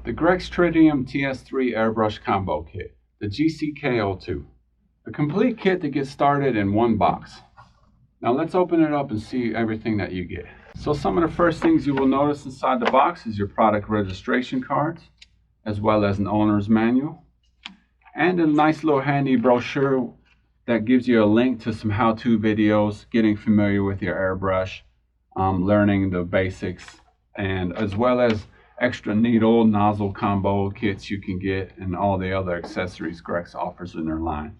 The Grex Tritium TS3 Airbrush Combo Kit, the GCK02. A complete kit to get started in one box. Now let's open it up and see everything that you get. So some of the first things you will notice inside the box is your product registration cards, as well as an owner's manual, and a nice little handy brochure that gives you a link to some how-to videos, getting familiar with your airbrush, learning the basics, and as well as extra needle nozzle combo kits you can get and all the other accessories Grex offers in their line.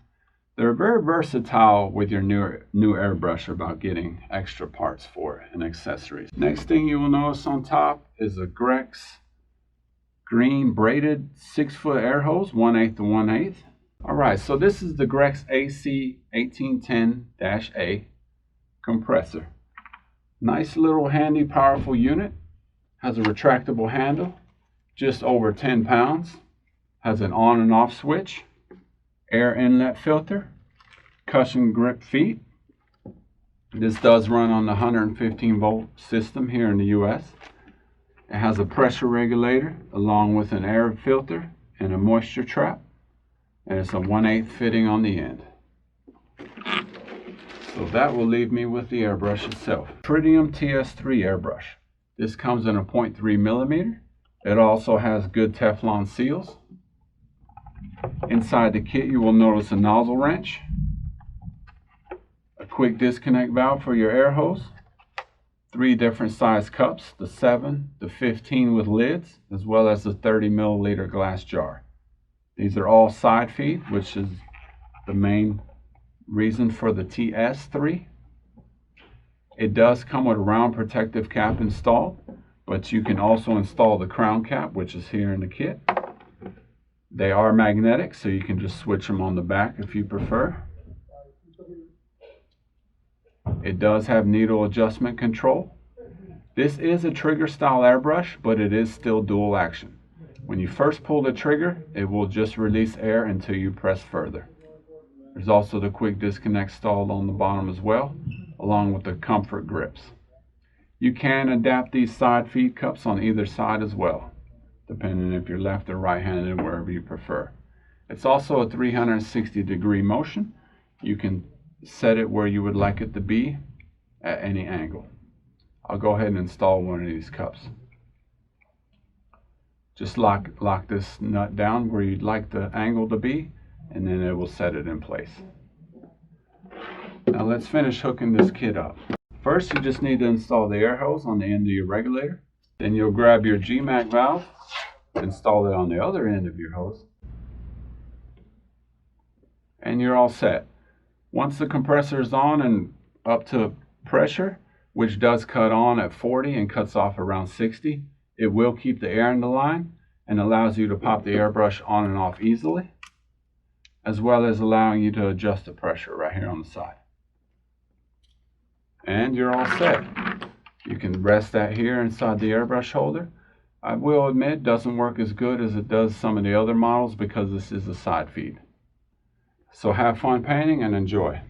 They're very versatile with your new airbrush about getting extra parts for it and accessories. Next thing you will notice on top is a Grex green braided 6-foot air hose, 1/8 to 1/8. Alright, so this is the Grex Ac 1810-A compressor. Nice little handy powerful unit. Has a retractable handle, just over 10 pounds, has an on and off switch, air inlet filter, cushion grip feet. This does run on the 115 volt system here in the US. It has a pressure regulator along with an air filter and a moisture trap, and it's a 1/8 fitting on the end. So that will leave me with the airbrush itself. Tritium TS3 airbrush. This comes in a 0.3 millimeter. It also has good Teflon seals. Inside the kit you will notice a nozzle wrench, a quick disconnect valve for your air hose, 3 different size cups, the 7, the 15 with lids, as well as the 30 milliliter glass jar. These are all side feed, which is the main reason for the TS3. It does come with a round protective cap installed, but you can also install the crown cap, which is here in the kit. They are magnetic, so you can just switch them on the back if you prefer. It does have needle adjustment control. This is a trigger style airbrush, but it is still dual action. When you first pull the trigger, it will just release air until you press further. There's also the quick disconnect installed on the bottom as well, along with the comfort grips. You can adapt these side feed cups on either side as well, depending if you're left or right-handed, wherever you prefer. It's also a 360-degree motion. You can set it where you would like it to be at any angle. I'll go ahead and install one of these cups. Just lock this nut down where you'd like the angle to be, and then it will set it in place. Now let's finish hooking this kit up. First, you just need to install the air hose on the end of your regulator. Then you'll grab your GMAC valve, install it on the other end of your hose, and you're all set. Once the compressor is on and up to pressure, which does cut on at 40 and cuts off around 60, it will keep the air in the line and allows you to pop the airbrush on and off easily, as well as allowing you to adjust the pressure right here on the side. And you're all set. You can rest that here inside the airbrush holder. I will admit it doesn't work as good as it does some of the other models because this is a side feed. So have fun painting and enjoy.